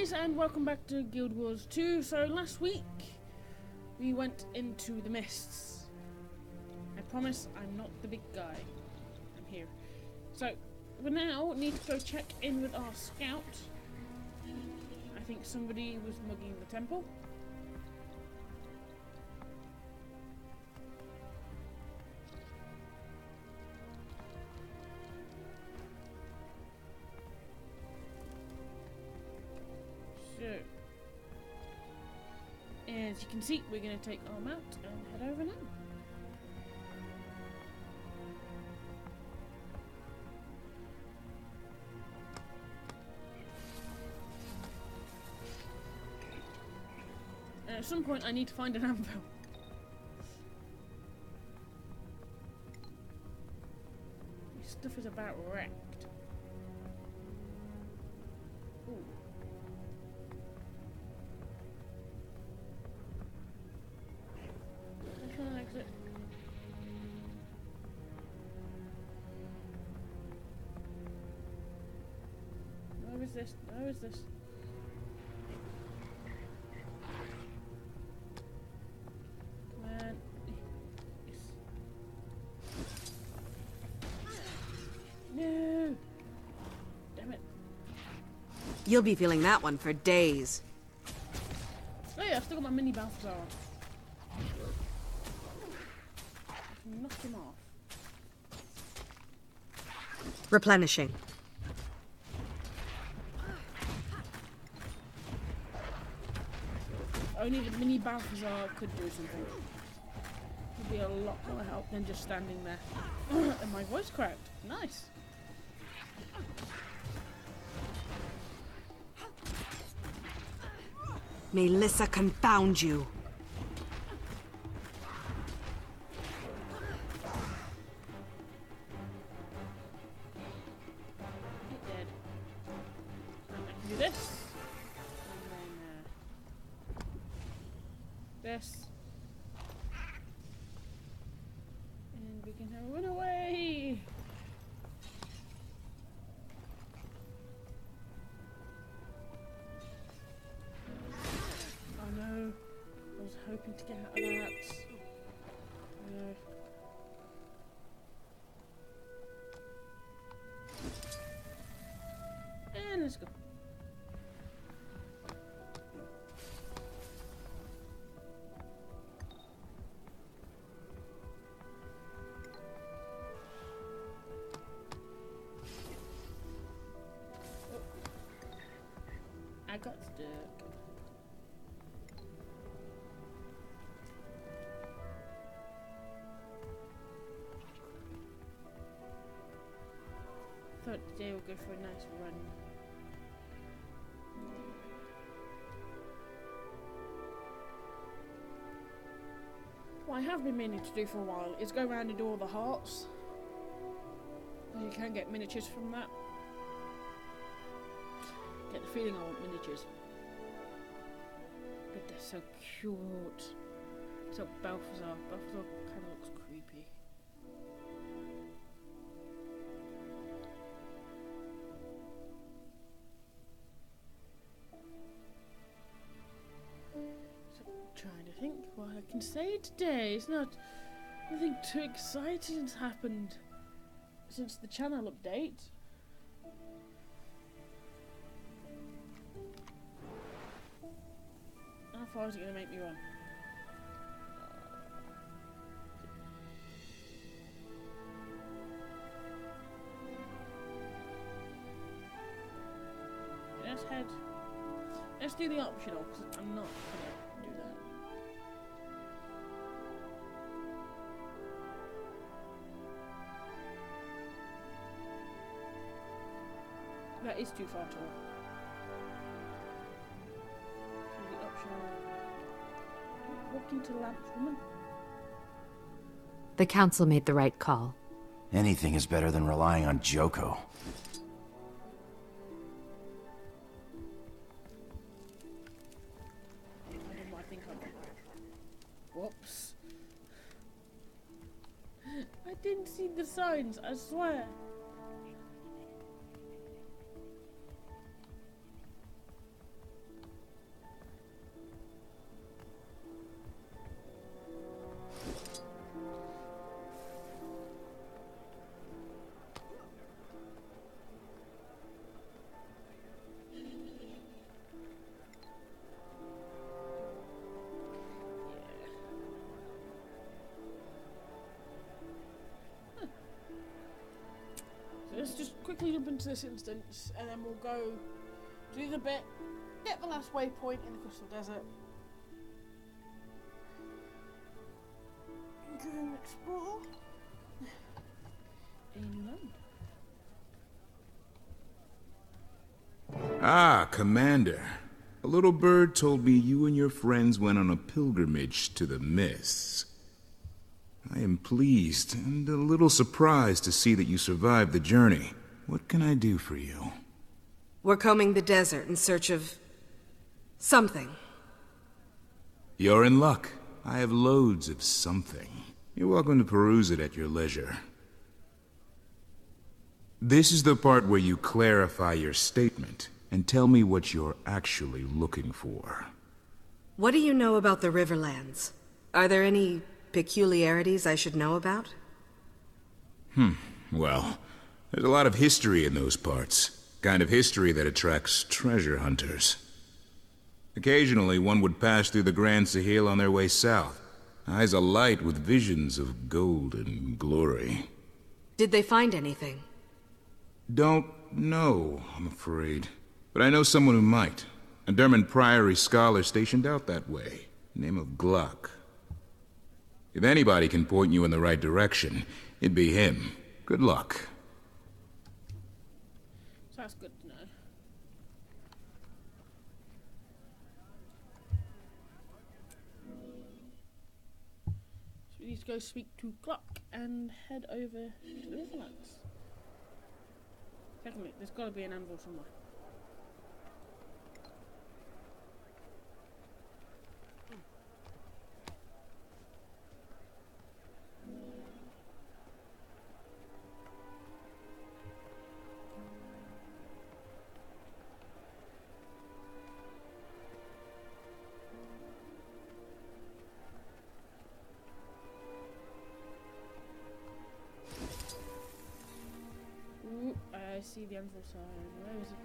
guys, and welcome back to Guild Wars 2. So last week we went into the mists. I promise I'm not the big guy. I'm here. So we now need to go check in with our scout. I think somebody was mugging the temple. So, as you can see, we're going to take our mount and head over now. And at some point I need to find an anvil. This stuff is about wrecked. Ooh. Exit. Where is this? Where is this? Come on. Yes. No! Damn it. You'll be feeling that one for days. Oh yeah, I've still got my mini Balthazar on. Knock him off. Replenishing. Only the mini Balthazar could do something. Would be a lot more help than just standing there. And my voice cracked. Nice. May Lissa confound you. Do this, and then this, and we can run away. Oh no! I was hoping to get out of that. No. And let's go. I got stuck. Thought today we'll go for a nice run. What I have been meaning to do for a while is go around and do all the hearts. You can get miniatures from that. Get the feeling I want miniatures. But they're so cute. So Balthazar. Balthazar kind of looks creepy. So I'm trying to think what I can say today. It's not nothing too exciting has happened since the channel update. How far is it going to make me run? Let's head. Let's do the optional because I'm not going to do that. That is too far to walk. The optional. Walking to lamps, woman. The council made the right call. Anything is better than relying on Joko. I think I'm. Whoops. I didn't see the signs, I swear. quickly jump into this instance, and then we'll go do the bit, get the last waypoint in the Crystal Desert, and go and explore a new land. Ah, Commander. A little bird told me you and your friends went on a pilgrimage to the Mists. I am pleased and a little surprised to see that you survived the journey. What can I do for you? We're combing the desert in search of... something. You're in luck. I have loads of something. You're welcome to peruse it at your leisure. This is the part where you clarify your statement and tell me what you're actually looking for. What do you know about the Riverlands? Are there any peculiarities I should know about? Well, there's a lot of history in those parts. Kind of history that attracts treasure hunters. Occasionally, one would pass through the Grand Sahil on their way south. Eyes alight with visions of gold and glory. Did they find anything? Don't know, I'm afraid. But I know someone who might. A Derman Priory scholar stationed out that way. Name of Gluck. If anybody can point you in the right direction, it'd be him. Good luck. So that's good to know. So we need to go speak to Gluck and head over to the Riverlands. Secondly, there's got to be an anvil somewhere. Ooh, I see the anvil sign. Where is it?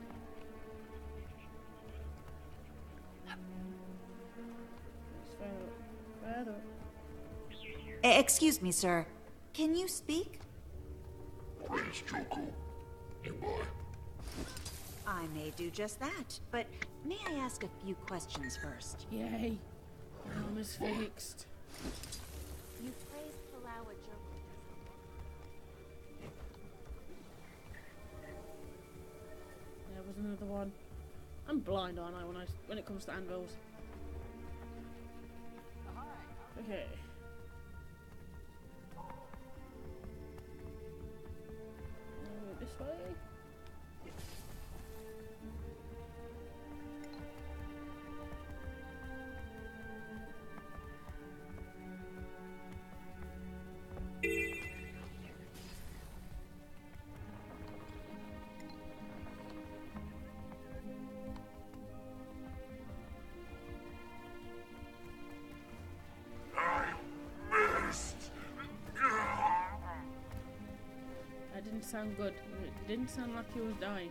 It's further up. Excuse me, sir. Can you speak? Prince Joko, nearby. I may do just that, but may I ask a few questions first? Yay! Almost fixed. You praised Palawa Joko. There was another one. I'm blind, aren't I, when it comes to anvils? Okay. This way. That didn't sound good. It didn't sound like he was dying.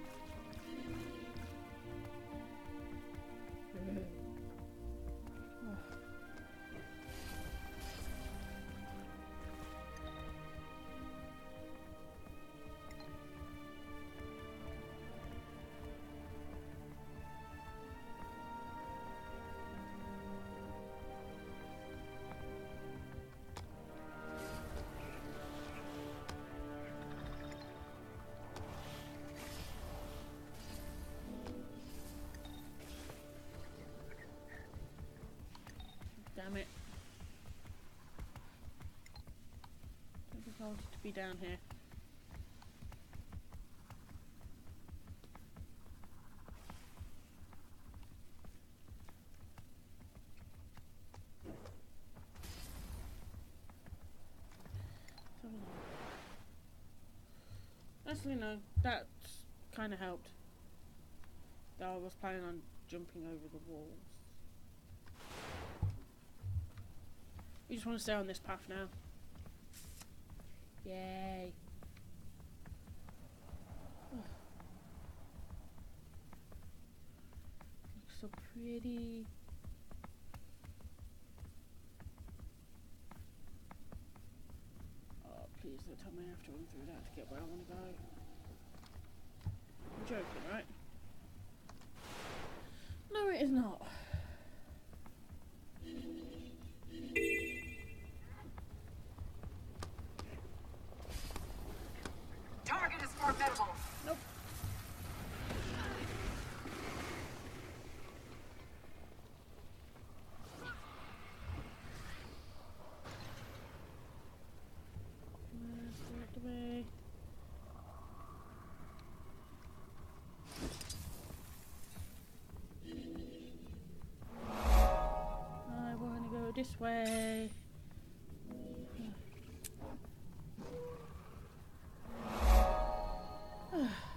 Damn it. I think I wanted to be down here. Actually, no, that kind of helped. Though I was planning on jumping over the walls. We just want to stay on this path now. Yay. Looks so pretty. Oh, please don't tell me I have to run through that to get where I want to go. joking, right? No, it is not. Target is formidable. Nope. Away. I want to go this way.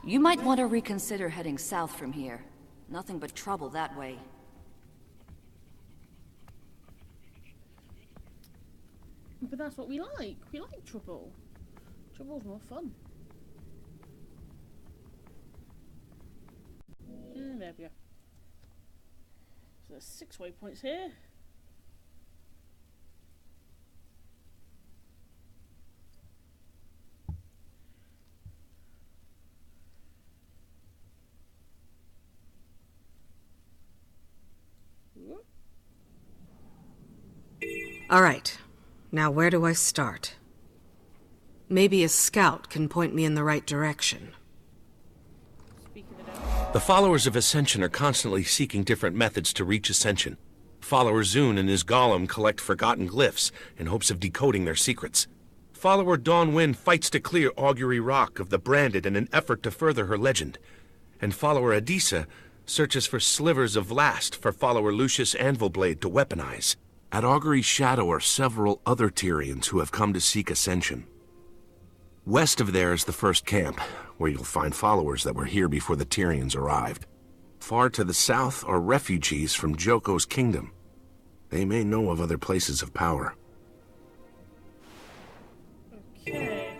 You might want to reconsider heading south from here. Nothing but trouble that way. But that's what we like. We like trouble. Trouble's more fun. And there we go. So there's 6 waypoints here. All right. Now where do I start? Maybe a scout can point me in the right direction. Speak of the devil. The followers of Ascension are constantly seeking different methods to reach Ascension. Follower Zune and his golem collect forgotten glyphs in hopes of decoding their secrets. Follower Dawnwind fights to clear Augury Rock of the Branded in an effort to further her legend. And follower Adisa searches for slivers of Vlast for follower Lucius Anvilblade to weaponize. At Augury's shadow are several other Tyrians who have come to seek Ascension. West of there is the first camp, where you'll find followers that were here before the Tyrians arrived. Far to the south are refugees from Joko's kingdom. They may know of other places of power. Okay.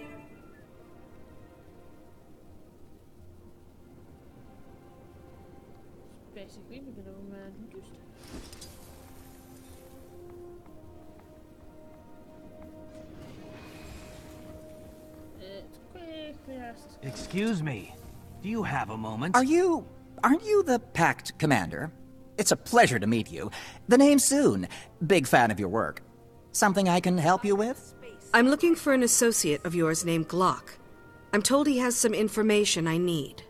Basically, we're gonna do stuff. It's quickly asked. Excuse me. Do you have a moment? Aren't you the Pact Commander? It's a pleasure to meet you. The name's Zune. Big fan of your work. Something I can help you with? I'm looking for an associate of yours named Glock. I'm told he has some information I need.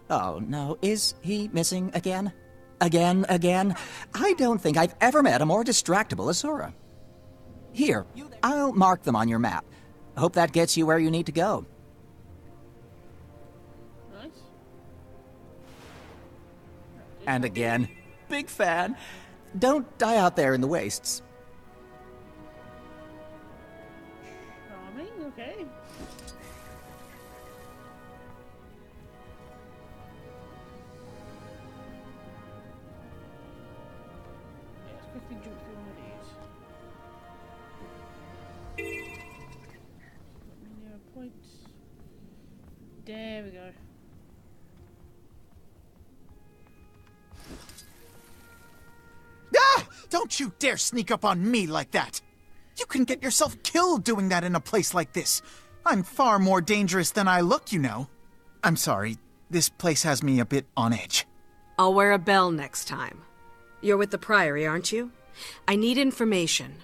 Oh, no. Is he missing again? Again? I don't think I've ever met a more distractible Asura. Here, I'll mark them on your map. Hope that gets you where you need to go. Nice. And again, big fan. Don't die out there in the wastes. Charming, okay. Let's quickly jump through one of these. Let me know points. There we go. Ah! Don't you dare sneak up on me like that! You can get yourself killed doing that in a place like this. I'm far more dangerous than I look, you know. I'm sorry, this place has me a bit on edge. I'll wear a bell next time. You're with the Priory, aren't you? I need information.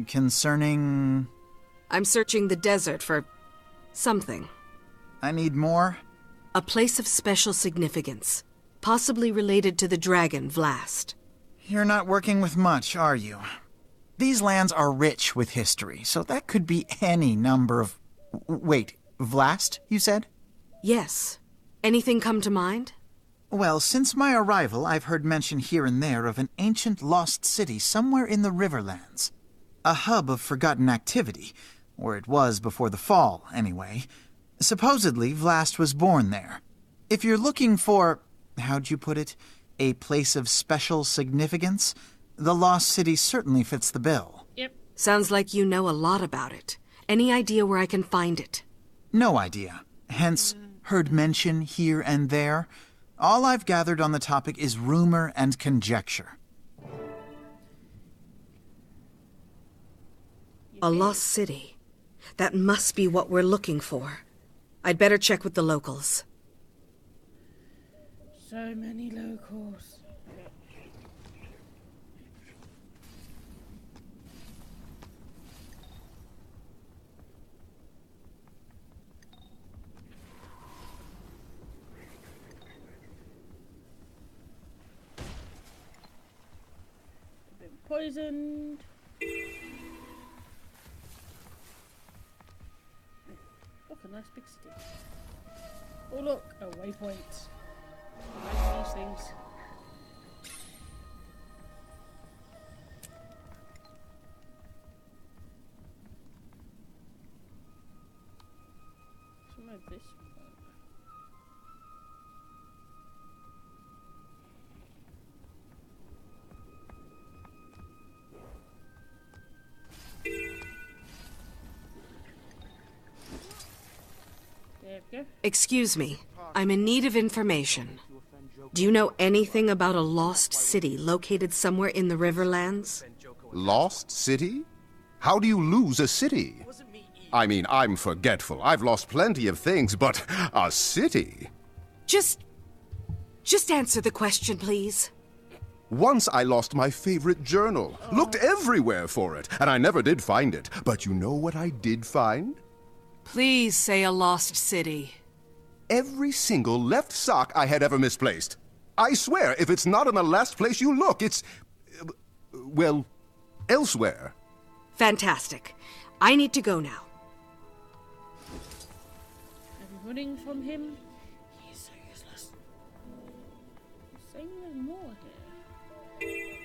Concerning... I'm searching the desert for... something. I need more? A place of special significance. Possibly related to the dragon, Vlast. You're not working with much, are you? These lands are rich with history, so that could be any number of... Wait, Vlast, you said? Yes. Anything come to mind? Well, since my arrival, I've heard mention here and there of an ancient lost city somewhere in the Riverlands. A hub of forgotten activity, or it was before the fall, anyway. Supposedly, Vlast was born there. If you're looking for, how'd you put it, a place of special significance, the lost city certainly fits the bill. Yep. Sounds like you know a lot about it. Any idea where I can find it? No idea. Hence, heard mention here and there. All I've gathered on the topic is rumor and conjecture. A lost city. That must be what we're looking for. I'd better check with the locals. So many locals. Been poisoned. Look, a nice big city. Oh look, a waypoint. I like these things. Some of this one. There we go. Excuse me. I'm in need of information. Do you know anything about a lost city located somewhere in the Riverlands? Lost city? How do you lose a city? I mean, I'm forgetful. I've lost plenty of things, but a city? Just answer the question, please. Once I lost my favorite journal. Looked everywhere for it, and I never did find it. But you know what I did find? Please say a lost city. Every single left sock I had ever misplaced. I swear, if it's not in the last place you look, it's... well, elsewhere. Fantastic. I need to go now. I'm running from him. He is so useless. He's saying there's more here.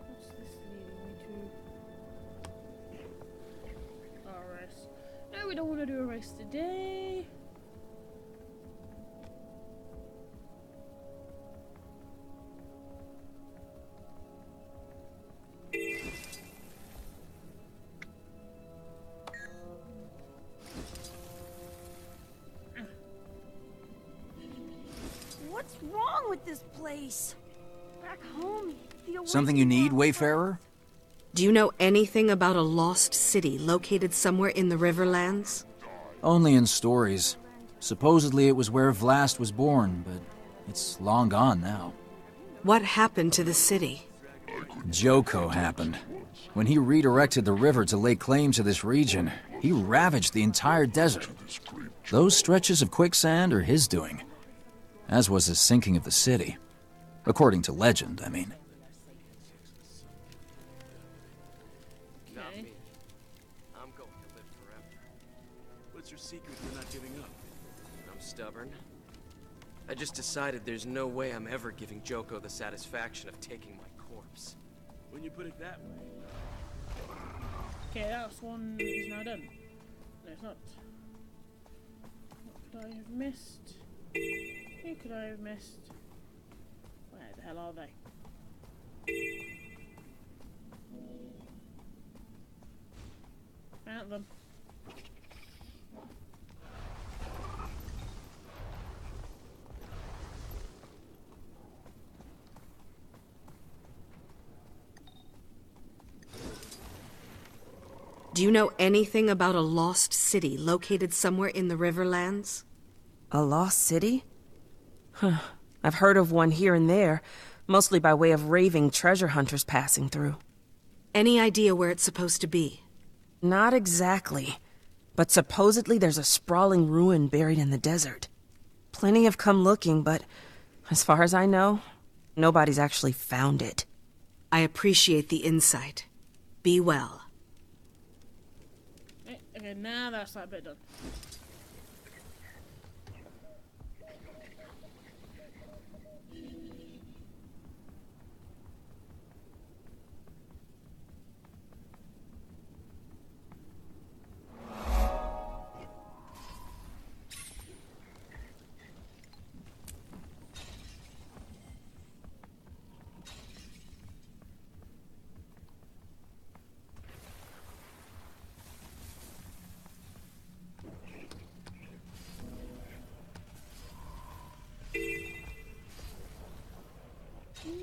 What's this leading me to? A race. No, we don't want to do a race today. What's wrong with this place? Back home, Something you need, Wayfarer? Do you know anything about a lost city located somewhere in the Riverlands? Only in stories. Supposedly it was where Vlast was born, but it's long gone now. What happened to the city? Joko happened. When he redirected the river to lay claim to this region, he ravaged the entire desert. Those stretches of quicksand are his doing, as was his sinking of the city. According to legend, I mean. Okay. I'm going to live forever. What's your secret for not giving up? I'm stubborn. I just decided there's no way I'm ever giving Joko the satisfaction of taking my corpse. When you put it that way. Okay, that's one he's now done. No, it's not. What could I have missed? Who could I have missed? Where the hell are they? Found them. Do you know anything about a lost city located somewhere in the Riverlands? A lost city? Huh. I've heard of one here and there, mostly by way of raving treasure hunters passing through. Any idea where it's supposed to be? Not exactly, but supposedly there's a sprawling ruin buried in the desert. Plenty have come looking, but as far as I know, nobody's actually found it. I appreciate the insight. Be well. Okay, now that's that bit done.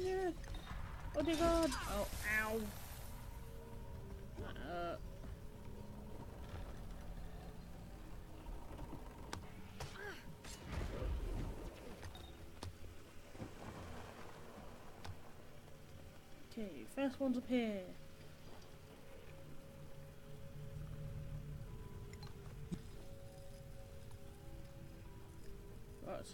Yeah. Oh dear God. Oh, ow. First one's up here. What?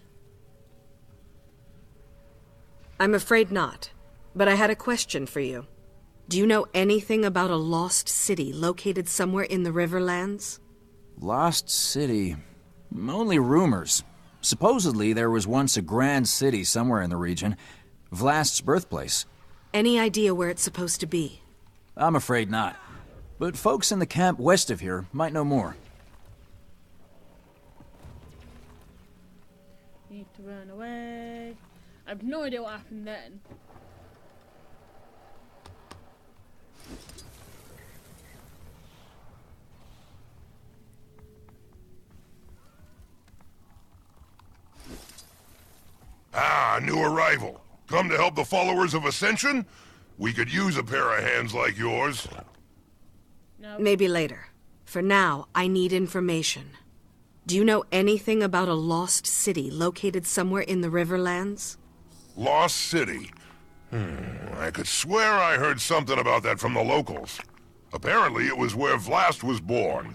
I'm afraid not, but I had a question for you. Do you know anything about a lost city located somewhere in the Riverlands? Lost city? Only rumors. Supposedly there was once a grand city somewhere in the region. Vlast's birthplace. Any idea where it's supposed to be? I'm afraid not. But folks in the camp west of here might know more. Need to run away. I have no idea what happened then. Ah, new arrival. Come to help the followers of Ascension? We could use a pair of hands like yours. No. Maybe later. For now, I need information. Do you know anything about a lost city located somewhere in the Riverlands? Lost City. I could swear I heard something about that from the locals. Apparently it was where Vlast was born.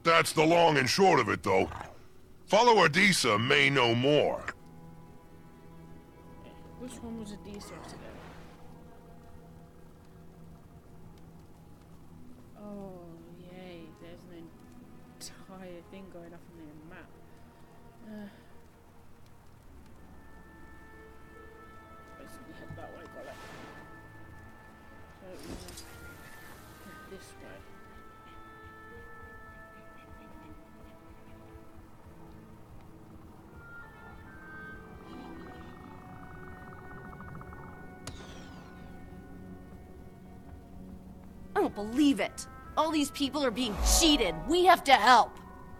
That's the long and short of it, though. Follower Disa may know more. Which one was a D-Source again? Oh, yay. There's an entire thing going up on the map. Basically head that way, got it. So we're gonna head this way. I don't believe it. All these people are being cheated. We have to help.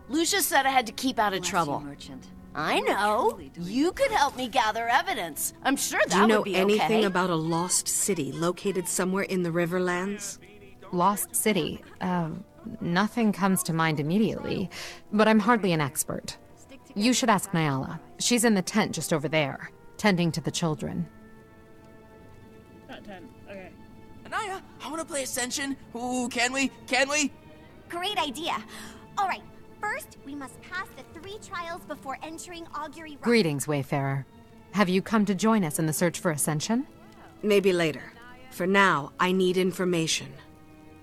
Lucius said I had to keep out of trouble. Merchant. I know. You could help me gather evidence. I'm sure that Do you know would be anything okay. about a lost city located somewhere in the Riverlands? Lost City? Nothing comes to mind immediately, but I'm hardly an expert. You should ask Nyala. She's in the tent just over there, tending to the children. That tent. Okay. Anaya, I want to play Ascension. Ooh, can we? Can we? Great idea. All right, first we must pass the 3 trials before entering Augury Rock. Greetings, Wayfarer. Have you come to join us in the search for Ascension? Maybe later. For now, I need information.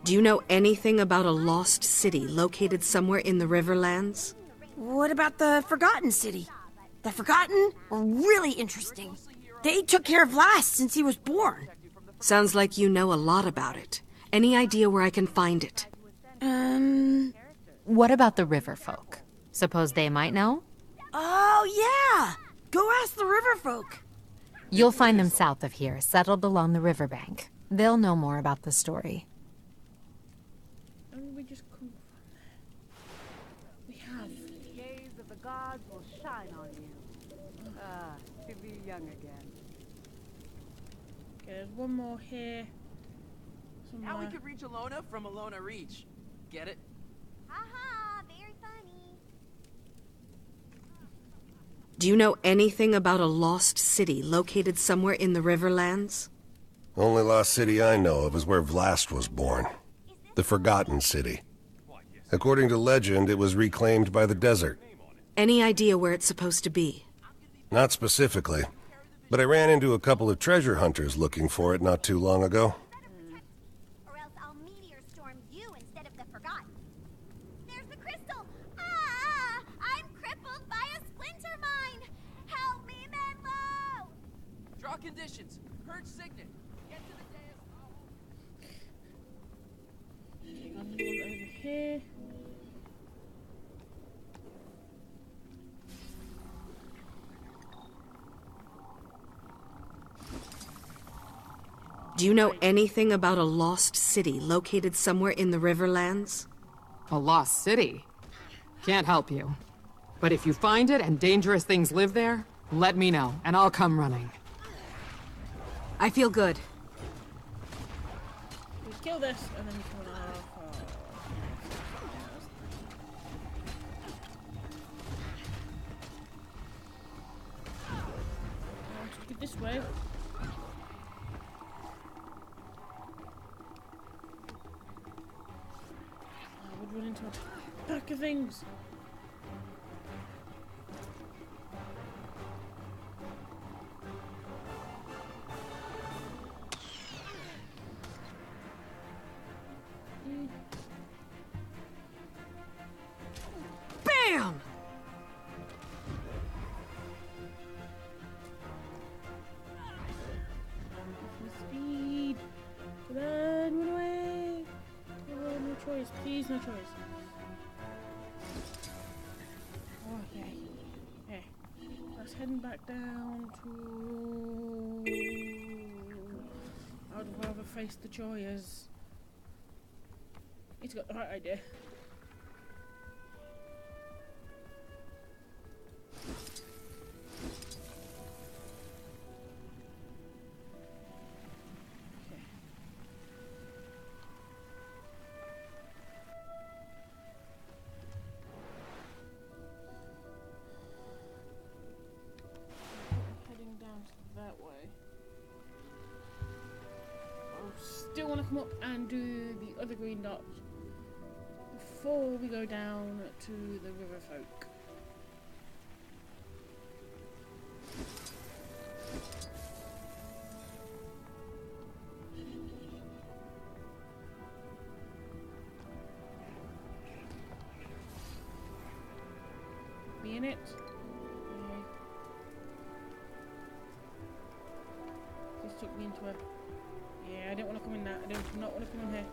Do you know anything about a lost city located somewhere in the Riverlands? What about the Forgotten City? The Forgotten were really interesting. They took care of Vlast since he was born. Sounds like you know a lot about it. Any idea where I can find it? What about the river folk? Suppose they might know? Oh, yeah! Go ask the river folk. You'll find them south of here, settled along the riverbank. They'll know more about the story. We just come from there. We have. The gaze of the gods will shine on you. To be young again. Okay, there's one more here. Somewhere. Now we could reach Alona from Alona Reach. Get it? Haha, very funny. Do you know anything about a lost city located somewhere in the Riverlands? Only lost city I know of is where Vlast was born. The Forgotten City. According to legend, it was reclaimed by the desert. Any idea where it's supposed to be? Not specifically, but I ran into a couple of treasure hunters looking for it not too long ago. Or else I'll meteor storm you instead of the Forgotten. There's the crystal! Ah! I'm crippled by a splinter mine! Help me, Menlo! Draw conditions. Purge Signet. Get to the dais. Another one over here. Do you know anything about a lost city located somewhere in the Riverlands? A lost city? Can't help you. But if you find it and dangerous things live there, let me know, and I'll come running. I feel good. We kill this and then we come off. Let's go this way. of things. Bam! Speed. Run away. Oh, no choice. Please, no choice. Okay. Okay. Let's heading back down to. I would rather face the choice. He's got the right idea. Still want to come up and do the other green dot before we go down to the river folk. Me in it. Okay. Just took me into a. Yeah, I don't want to come in that. I do not want to come in here.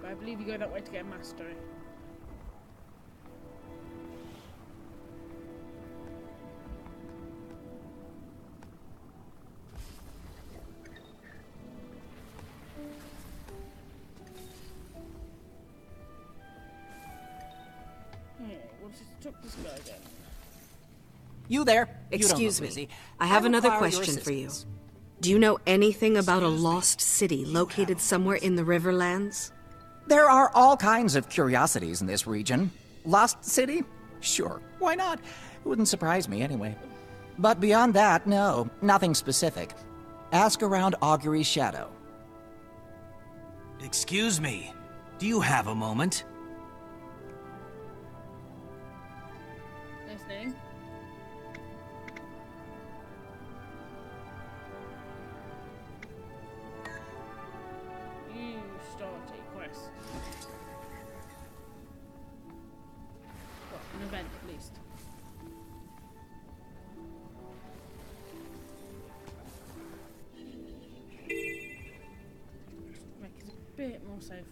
But I believe you go that way to get a mastery. Took this guy down. You there? Excuse me. Busy. I have another require your question for you. assistance. Do you know anything about a lost city located somewhere in the Riverlands? There are all kinds of curiosities in this region. Lost City? Sure, why not? It wouldn't surprise me anyway. But beyond that, no, nothing specific. Ask around Augury's Shadow. Excuse me. Do you have a moment? Nice name. You start a quest. Well, an event at least. Make it a bit more safer.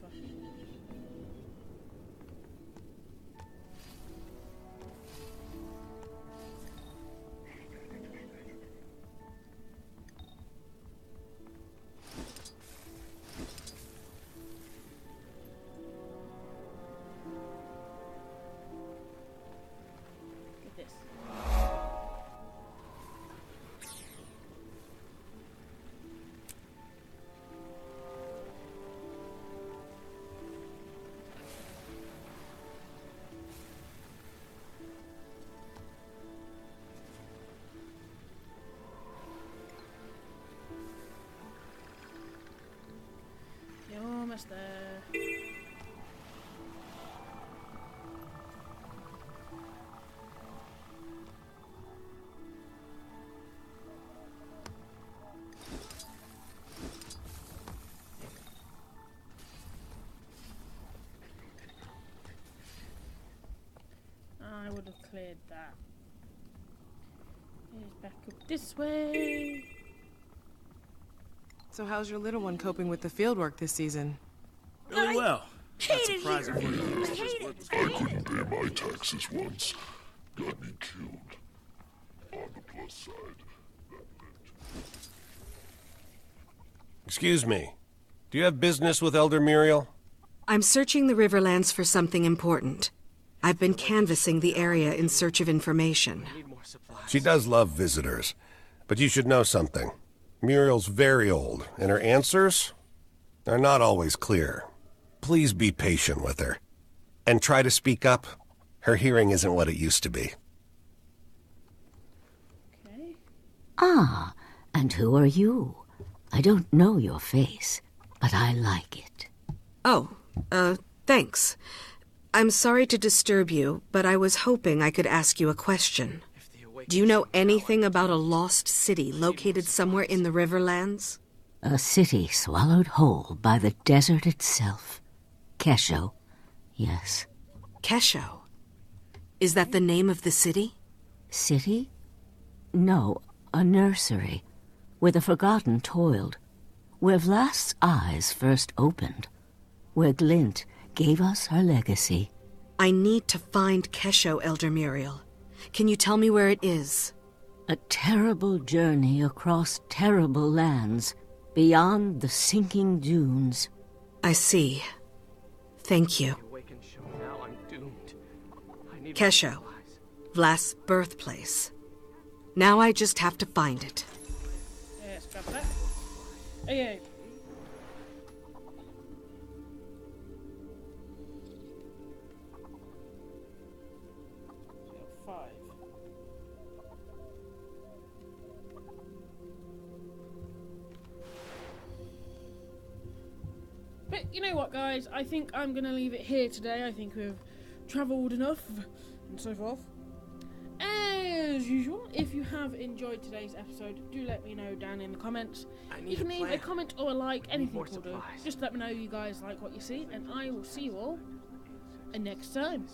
You're almost there. I would have cleared that. Here's back up this way. So how's your little one coping with the fieldwork this season? Really well. Not hate it surprising here. for you. I couldn't pay my taxes once. Got me killed. On the plus side, Excuse me. Do you have business with Elder Muriel? I'm searching the Riverlands for something important. I've been canvassing the area in search of information. She does love visitors. But you should know something. Muriel's very old, and her answers are not always clear. Please be patient with her. And try to speak up. Her hearing isn't what it used to be. Ah, And who are you? I don't know your face, but I like it. Oh, thanks. I'm sorry to disturb you, but I was hoping I could ask you a question. Do you know anything about a lost city located somewhere in the Riverlands? A city swallowed whole by the desert itself. Kesho, yes. Kesho? Is that the name of the city? City? No, a nursery, where the forgotten toiled, where Vlast's eyes first opened, where Glint gave us her legacy. I need to find Kesho, Elder Muriel. Can you tell me where it is? A terrible journey across terrible lands, beyond the sinking dunes. I see. Thank you. Kesho, Vlast's birthplace. Now I just have to find it. Yes, grab that. Hey. But you know what, guys? I think I'm going to leave it here today. I think we've travelled enough and so forth. As usual, if you have enjoyed today's episode, do let me know down in the comments. You can leave a comment or a like, anything will do. Just let me know you guys like what you see, and I will see you all next time.